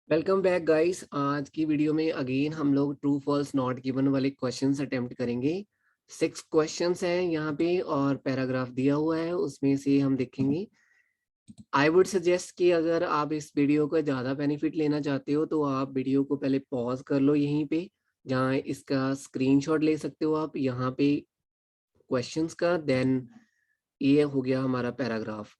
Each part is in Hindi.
Welcome back guys. आज की वीडियो में अगेन हम लोग ट्रू फॉल्स नॉट गिवन वाले क्वेश्चंस अटेम्प्ट करेंगे। 6 क्वेश्चंस हैं यहाँ पे और पैराग्राफ दिया हुआ है, उसमें से हम देखेंगे। आई वुड सजेस्ट कि अगर आप इस वीडियो का ज़्यादा बेनिफिट लेना चाहते हो तो आप वीडियो को पहले पॉज कर लो यहीं पे, जहाँ इसका स्क्रीनशॉट ले सकते हो आप यहाँ पे क्वेश्चंस का। देन ये हो गया हमारा पैराग्राफ।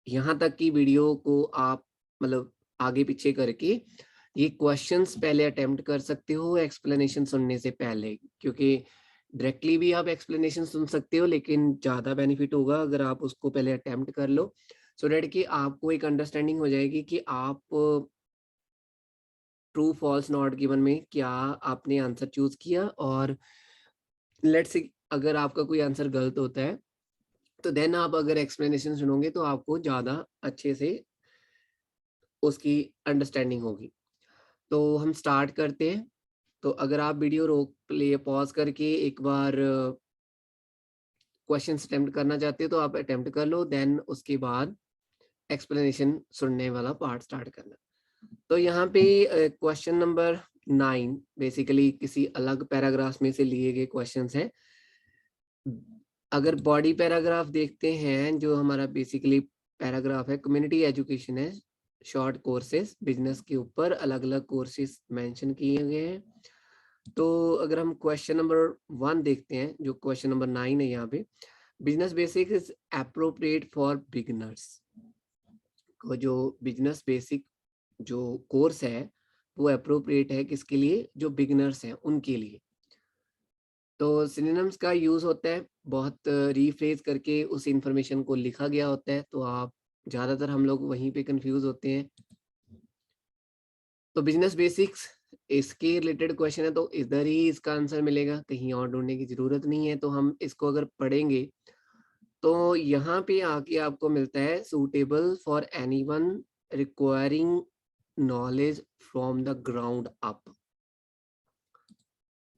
यहाँ तक की वीडियो को आप मतलब आगे पीछे करके ये क्वेश्चंस पहले अटेम्प्ट कर सकते हो एक्सप्लेनेशन सुनने से पहले, क्योंकि डायरेक्टली भी आप एक्सप्लेनेशन सुन सकते हो, लेकिन ज़्यादा बेनिफिट होगा अगर आप उसको पहले अटेम्प्ट कर लो, सो डेट कि आपको एक अंडरस्टैंडिंग हो जाएगी कि आप ट्रू फॉल्स नॉट गिवन में क्या आपने आंसर चूज किया। और लेट्स से अगर आपका कोई आंसर गलत होता है तो देन आप अगर एक्सप्लेनेशन सुनोगे तो आपको ज़्यादा अच्छे से उसकी अंडरस्टैंडिंग होगी। तो हम स्टार्ट करते हैं। तो अगर आप वीडियो रोक लिए पॉज करके एक बार क्वेश्चंस अटेम्प्ट करना चाहते हो तो आप अटेम्प्ट कर लो, देन उसके बाद एक्सप्लेनेशन सुनने वाला पार्ट स्टार्ट करना। तो यहाँ पे क्वेश्चन नंबर 9 बेसिकली किसी अलग पैराग्राफ में से लिए गए क्वेश्चंस हैं। अगर बॉडी पैराग्राफ देखते हैं, जो हमारा बेसिकली पैराग्राफ है कम्युनिटी एजुकेशन है, शॉर्ट कोर्सेज बिजनेस के ऊपर अलग अलग कोर्सेज मेंशन किए गए हैं। तो अगर हम क्वेश्चन नंबर 1 देखते हैं, जो क्वेश्चन नंबर 9 है यहाँ पे, business basic is appropriate for beginners. जो बिजनेस बेसिक जो कोर्स है वो एप्रोप्रिएट है किसके लिए? जो बिगिनर्स हैं उनके लिए। तो सिनोनिम्स का यूज होता है, बहुत रीफ्रेज करके उस इंफॉर्मेशन को लिखा गया होता है, तो आप ज्यादातर हम लोग वहीं पे कंफ्यूज होते हैं। तो बिजनेस बेसिक्स इसके रिलेटेड क्वेश्चन है, तो इधर ही इसका आंसर मिलेगा, कहीं और ढूंढने की जरूरत नहीं है। तो हम इसको अगर पढ़ेंगे तो यहाँ पे आके आपको मिलता है suitable for anyone requiring knowledge from the ground up.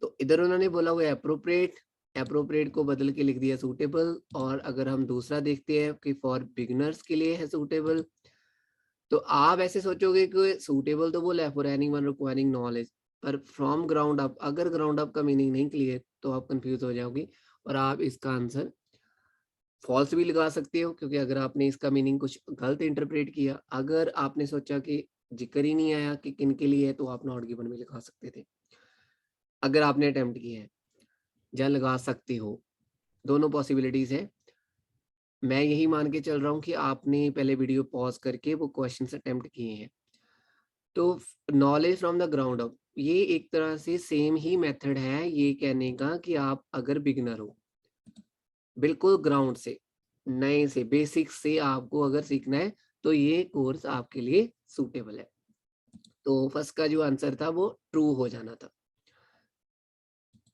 तो इधर उन्होंने बोला हुआ एप्रोप्रिएट, एप्रोप्रिएट को बदल के लिख दिया सूटेबल। और अगर हम दूसरा देखते हैं कि फॉर बिगिनर्स के लिए है सूटेबल, तो आप ऐसे सोचोगे कि सूटेबल तो बोला है फॉर एनीवन रिक्वायरिंग नॉलेज, पर फ्रॉम ग्राउंड अप, अगर ग्राउंड अप का मीनिंग नहीं क्लियर तो आप कंफ्यूज हो जाओगे और आप इसका आंसर फॉल्स भी लगा सकते हो, क्योंकि अगर आपने इसका मीनिंग कुछ गलत इंटरप्रेट किया, अगर आपने सोचा कि जिक्र ही नहीं आया कि किन के लिए है, तो आप नॉट गिवन में लिखा सकते थे अगर आपने अटेम्प्ट किया है, या लगा सकते हो। दोनों पॉसिबिलिटीज है। मैं यही मान के चल रहा हूँ कि आपने पहले वीडियो पॉज करके वो क्वेश्चन अटेम्प्ट किए हैं। तो knowledge from the ground up, ये एक तरह से सेम ही मेथड है ये कहने का कि आप अगर बिगिनर हो, बिल्कुल ग्राउंड से, नए से, बेसिक से आपको अगर सीखना है, तो ये कोर्स आपके लिए सूटेबल है। तो फर्स्ट का जो आंसर था वो ट्रू हो जाना था।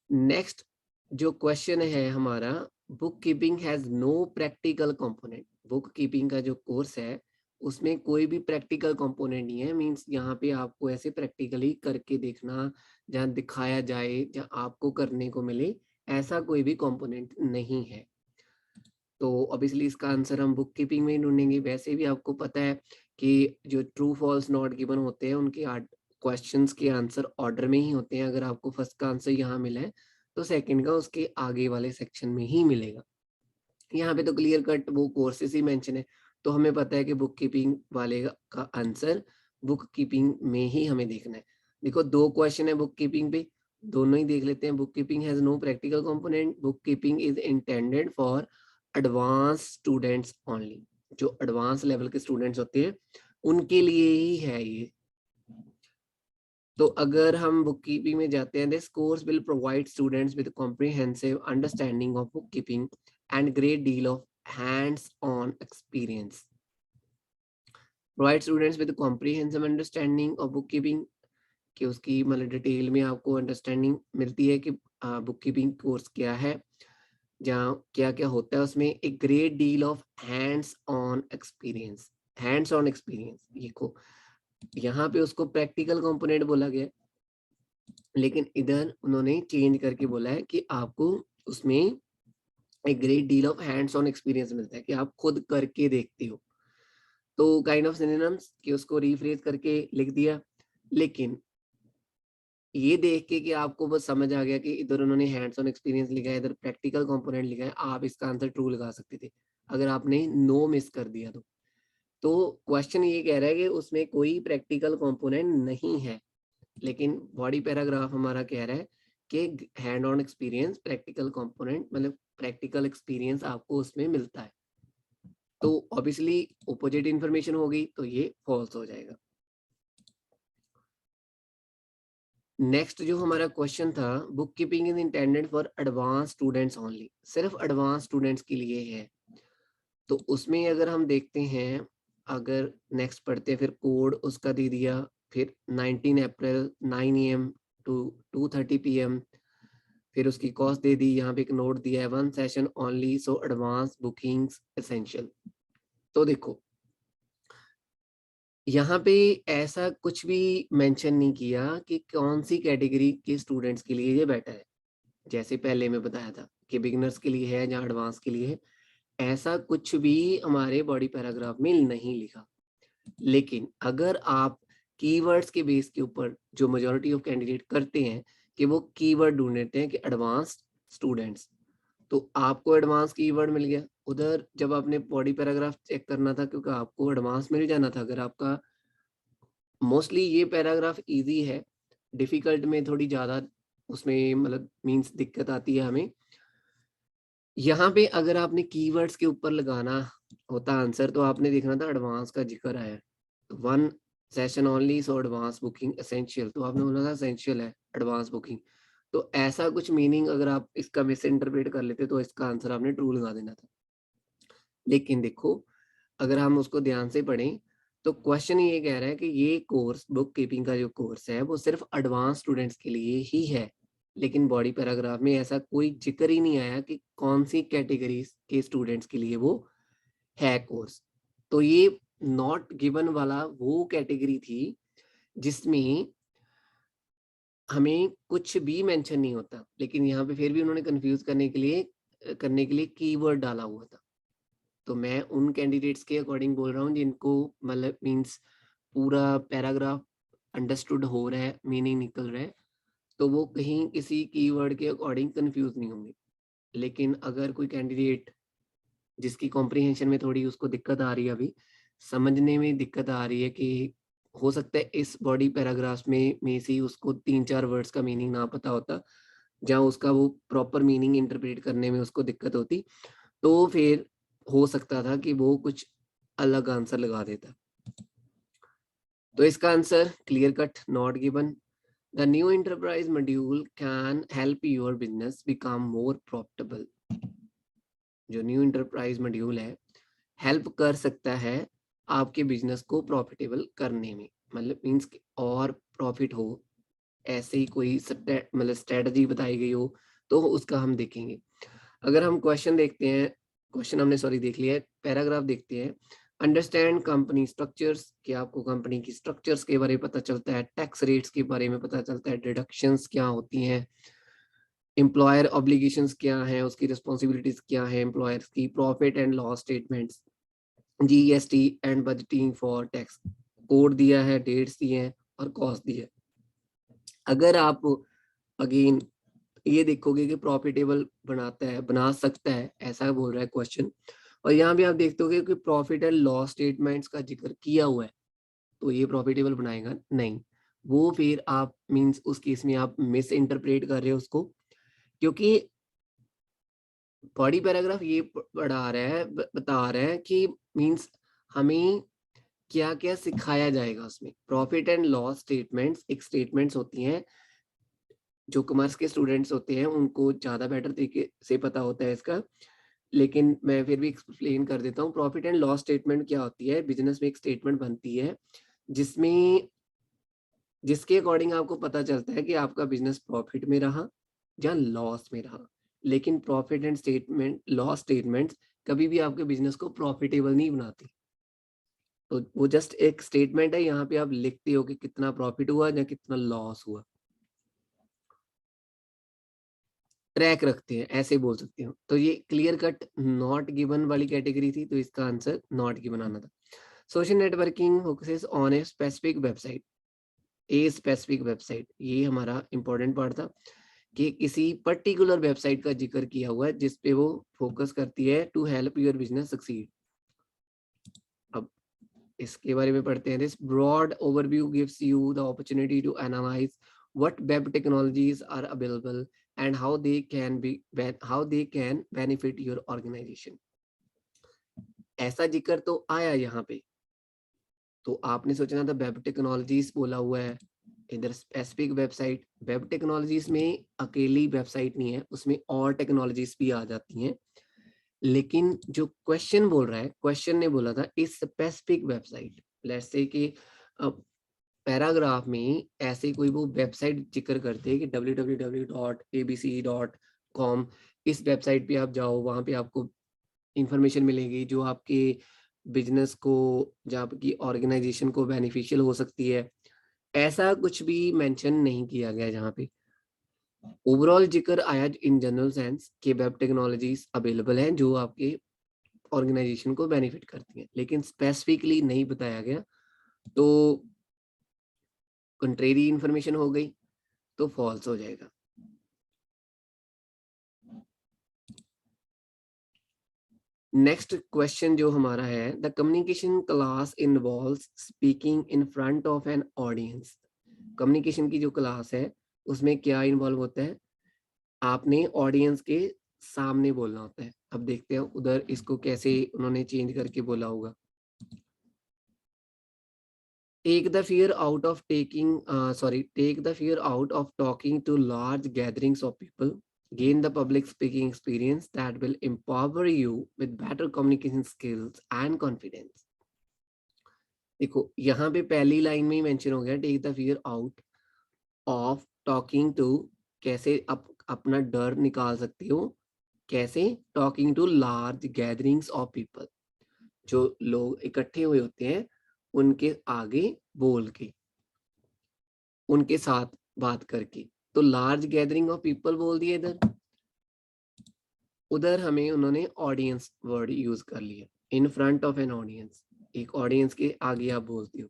नेक्स्ट जो क्वेश्चन है हमारा, book keeping has no practical component. Book keeping का जो कोर्स है उसमें कोई भी प्रैक्टिकल कंपोनेंट नहीं है, मींस यहाँ पे आपको ऐसे प्रैक्टिकली करके देखना, जहाँ दिखाया जाए, जहाँ आपको करने को मिले, ऐसा कोई भी कंपोनेंट नहीं है। तो ऑब्वियसली इसका आंसर हम बुक कीपिंग में ही ढूंढेंगे। वैसे भी आपको पता है कि जो ट्रू फॉल्स नॉट गिवन होते हैं उनके क्वेश्चंस के आंसर ऑर्डर में ही होते हैं। अगर आपको फर्स्ट का आंसर यहाँ मिला है तो सेकंड का उसके आगे वाले सेक्शन में ही मिलेगा। यहाँ पे तो क्लियर कट वो कोर्सेस ही मेंशन है, तो हमें पता है कि बुक कीपिंग वाले का आंसर बुक कीपिंग में ही हमें देखना है। देखो 2 क्वेश्चन है बुक कीपिंग पे, दोनों ही देख लेते हैं। Book keeping has no practical component, book keeping is intended for advance students only. जो एडवांस लेवल के स्टूडेंट्स होते हैं उनके लिए ही है ये। तो अगर हम बुक कीपिंग में जाते हैं, this course will provide students with comprehensive understanding of book keeping and great deal of hands on experience. Provide students with comprehensive understanding of book keeping, कि उसकी मतलब डिटेल में आपको अंडरस्टैंडिंग मिलती है कि बुक कीपिंग कोर्स क्या है, जहाँ क्या क्या होता है उसमें। एक great deal of hands on experience, hands on experience, ये को यहाँ पे उसको प्रैक्टिकल कंपोनेंट बोला गया, लेकिन इधर उन्होंने चेंज करके बोला है कि आपको उसमें एक great deal of hands on experience मिलता है, कि आप खुद करके देखते हो। तो काइंड ऑफ सिनोनिम्स कि उसको रिफ्रेज करके लिख दिया। लेकिन ये देख के कि आपको बस समझ आ गया कि इधर उन्होंने हैंड्स ऑन एक्सपीरियंस लिखा है, इधर प्रैक्टिकल कंपोनेंट लिखा है, आप इसका आंसर ट्रू लगा सकते थे अगर आपने नो मिस कर दिया तो क्वेश्चन ये कह रहा है कि उसमें कोई प्रैक्टिकल कंपोनेंट नहीं है, लेकिन बॉडी पैराग्राफ हमारा कह रहा है कि hand on experience practical component मतलब प्रैक्टिकल एक्सपीरियंस आपको उसमें मिलता है। तो ऑब्वियसली ऑपोजिट इंफॉर्मेशन होगी तो ये फॉल्स हो जाएगा। नेक्स्ट जो हमारा क्वेश्चन था, book keeping is intended for advance students only, सिर्फ एडवांस स्टूडेंट्स के लिए है। तो उसमें अगर हम देखते हैं, अगर नेक्स्ट पढ़ते हैं, फिर कोड उसका दे दिया, फिर 19 अप्रैल 9 AM टू 2:30 PM, फिर उसकी कॉस्ट दे दी, यहाँ पे एक नोट दिया है 1 session only so advance bookings essential. तो देखो यहाँ पे ऐसा कुछ भी मेंशन नहीं किया कि कौन सी कैटेगरी के स्टूडेंट्स के लिए ये बेटर है। जैसे पहले मैं बताया था कि बिगिनर्स के लिए है या एडवांस के लिए है, ऐसा कुछ भी हमारे बॉडी पैराग्राफ में नहीं लिखा। लेकिन अगर आप कीवर्ड्स के बेस के ऊपर जो मेजॉरिटी ऑफ कैंडिडेट करते हैं कि वो कीवर्ड ढूंढते हैं कि एडवांस स्टूडेंट्स, तो आपको एडवांस कीवर्ड मिल गया। उधर जब आपने बॉडी पैराग्राफ चेक करना था, क्योंकि आपको एडवांस मिल जाना था, अगर आपका मोस्टली ये पैराग्राफ इजी है, डिफिकल्ट में थोड़ी ज्यादा उसमें मतलब मींस दिक्कत आती है हमें। यहाँ पे अगर आपने कीवर्ड्स के ऊपर लगाना होता आंसर तो आपने देखना था एडवांस का जिक्र आया, 1 session only so advance booking essential, तो आपने बोला था एसेंशियल है एडवांस बुकिंग। तो ऐसा कुछ मीनिंग अगर आप इसका मिस इंटरप्रेट कर लेते तो इसका आंसर आपने ट्रू लगा देना था। लेकिन देखो अगर हम उसको ध्यान से पढ़ें तो क्वेश्चन ये कह रहा है कि ये कोर्स बुक कीपिंग का जो कोर्स है वो सिर्फ एडवांस स्टूडेंट्स के लिए ही है। लेकिन बॉडी पैराग्राफ में ऐसा कोई जिक्र ही नहीं आया कि कौन सी कैटेगरी के स्टूडेंट्स के लिए वो है कोर्स। तो ये नॉट गिवन वाला वो कैटेगरी थी जिसमें हमें कुछ भी मेंशन नहीं होता, लेकिन यहाँ पे फिर भी उन्होंने कंफ्यूज करने के लिए कीवर्ड डाला हुआ था। तो मैं उन कैंडिडेट्स के अकॉर्डिंग बोल रहा हूँ जिनको मतलब मींस पूरा पैराग्राफ अंडरस्टूड हो रहा है, मीनिंग निकल रहा है, तो वो कहीं किसी कीवर्ड के अकॉर्डिंग कंफ्यूज नहीं होंगे। लेकिन अगर कोई कैंडिडेट जिसकी कॉम्प्रिहेंशन में थोड़ी उसको दिक्कत आ रही है, अभी समझने में दिक्कत आ रही है कि हो सकता है इस बॉडी पैराग्राफ में से ही उसको 3-4 वर्ड्स का मीनिंग ना पता होता, जहाँ उसका वो प्रॉपर मीनिंग इंटरप्रेट करने में उसको दिक्कत होती, तो फिर हो सकता था कि वो कुछ अलग आंसर लगा देता। तो इसका answer clear cut not given. The new enterprise module can help your business become more profitable. जो न्यू एंटरप्राइज मॉड्यूल है हेल्प कर सकता है आपके बिजनेस को प्रॉफिटेबल करने में, मतलब मीन्स और प्रॉफिट हो, ऐसे ही कोई मतलब स्ट्रेटजी बताई गई हो तो उसका हम देखेंगे। अगर हम क्वेश्चन देखते हैं, क्वेश्चन हमने सॉरी देख लिया है, पैराग्राफ देखते हैं। अंडरस्टैंड कंपनी स्ट्रक्चर्स, कि आपको कंपनी की स्ट्रक्चर्स के बारे में पता चलता है, टैक्स रेट्स के बारे में पता चलता है, डिडक्शंस क्या होती हैं, एम्प्लॉयर ऑब्लिगेशंस क्या हैं, उसकी रिस्पॉन्सिबिलिटीज क्या है एम्प्लॉयर्स की, profit and loss statements, GST and budgeting for tax, code दिया है, डेट्स दिए हैं और कॉस्ट दी है। अगर आप अगेन ये देखोगे कि प्रॉफिटेबल बना सकता है, ऐसा बोल रहा है क्वेश्चन, और यहाँ भी आप देखते होगे कि प्रॉफिट एंड लॉस स्टेटमेंट्स का जिक्र किया हुआ है, तो ये प्रॉफिटेबल बनाएगा नहीं। वो फिर आप मींस उस केस में आप मिस इंटरप्रेट कर रहे हो उसको, क्योंकि बॉडी पैराग्राफ ये पढ़ा रहा है बता रहा है कि मींस हमें क्या क्या सिखाया जाएगा उसमें। प्रॉफिट एंड लॉस स्टेटमेंट्स एक स्टेटमेंट्स होती हैं, जो कॉमर्स के स्टूडेंट्स होते हैं उनको ज्यादा बेटर तरीके से पता होता है इसका, लेकिन मैं फिर भी एक्सप्लेन कर देता हूँ। प्रॉफिट एंड लॉस स्टेटमेंट क्या होती है, बिजनेस में एक स्टेटमेंट बनती है जिसमें जिसके अकॉर्डिंग आपको पता चलता है कि आपका बिजनेस प्रॉफिट में रहा या लॉस में रहा। लेकिन profit and statement loss statements कभी भी आपके बिजनेस को प्रॉफिटेबल नहीं बनाती। तो वो जस्ट एक स्टेटमेंट है, यहाँ पे आप लिखते हो कि कितना प्रॉफिट हुआ या कितना लॉस हुआ, ट्रैक रखते हैं, ऐसे बोल सकते हो। तो ये क्लियर कट नॉट गिवन वाली कैटेगरी थी, तो इसका आंसर नॉट गिवन आना था। Social networking focuses on a specific website, ये हमारा इंपॉर्टेंट पार्ट था कि किसी पर्टिकुलर वेबसाइट का जिक्र किया हुआ है जिस पे वो फोकस करती है to help your business succeed. अब इसके बारे में पढ़ते हैं। This broad overview gives you the opportunity to analyse what web technologies are available and how they can benefit your organisation. ऐसा जिक्र तो आया यहाँ पे, तो आपने सोचना था वेब टेक्नोलॉजीज बोला हुआ है, इधर स्पेसिफिक वेबसाइट। वेब टेक्नोलॉजीज में अकेली वेबसाइट नहीं है, उसमें और टेक्नोलॉजीज भी आ जाती हैं। लेकिन जो क्वेश्चन बोल रहा है, क्वेश्चन ने बोला था इस स्पेसिफिक वेबसाइट, लेट्स से कि पैराग्राफ में ऐसे कोई वो वेबसाइट जिक्र करते हैं कि www.abc.com, इस वेबसाइट पे आप जाओ, वहां पे आपको इंफॉर्मेशन मिलेगी जो आपके बिजनेस को, जो आपकी ऑर्गेनाइजेशन को बेनिफिशियल हो सकती है। ऐसा कुछ भी मेंशन नहीं किया गया जहाँ पे। ओवरऑल जिक्र आया इन जनरल सेंस कि वेब टेक्नोलॉजीज अवेलेबल हैं जो आपके ऑर्गेनाइजेशन को बेनिफिट करती हैं, लेकिन स्पेसिफिकली नहीं बताया गया, तो कंट्रेरी इंफॉर्मेशन हो गई, तो फॉल्स हो जाएगा। नेक्स्ट क्वेश्चन जो हमारा है, the communication class involves speaking in front of an audience. Communication की जो क्लास है उसमें क्या इन्वॉल्व होता है, आपने ऑडियंस के सामने बोलना होता है। अब देखते हैं उधर इसको कैसे उन्होंने चेंज करके बोला होगा। Take the fear out of talking to large gatherings of people, gain the public speaking experience that will empower you with better communication skills and confidence। देखो यहाँ पे पहली लाइन में ही मेंशन हो गया, take the fear out of talking to, कैसे अपना डर निकाल सकते हो, कैसे, talking to large gatherings of people, जो लोग इकट्ठे हुए होते हैं उनके आगे बोल के, उनके साथ बात करके। तो लार्ज गैदरिंग ऑफ पीपल बोल दिए इधर, उधर हमें उन्होंने ऑडियंस वर्ड यूज कर लिया, in front of an audience, एक ऑडियंस के आगे आप बोलते हो।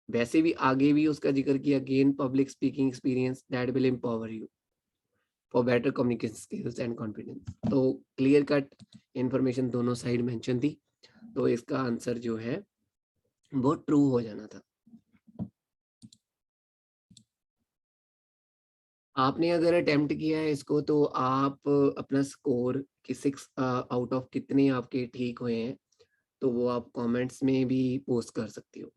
वैसे भी आगे भी उसका जिक्र किया, gain public speaking experience that will empower you for better communication skills and confidence. तो क्लियर कट इंफॉर्मेशन दोनों साइड मेंशन थी, तो इसका आंसर जो है वो ट्रू हो जाना था। आपने अगर अटेम्प्ट किया है इसको तो आप अपना स्कोर कि 6 आउट ऑफ कितने आपके ठीक हुए हैं, तो वो आप कमेंट्स में भी पोस्ट कर सकते हो।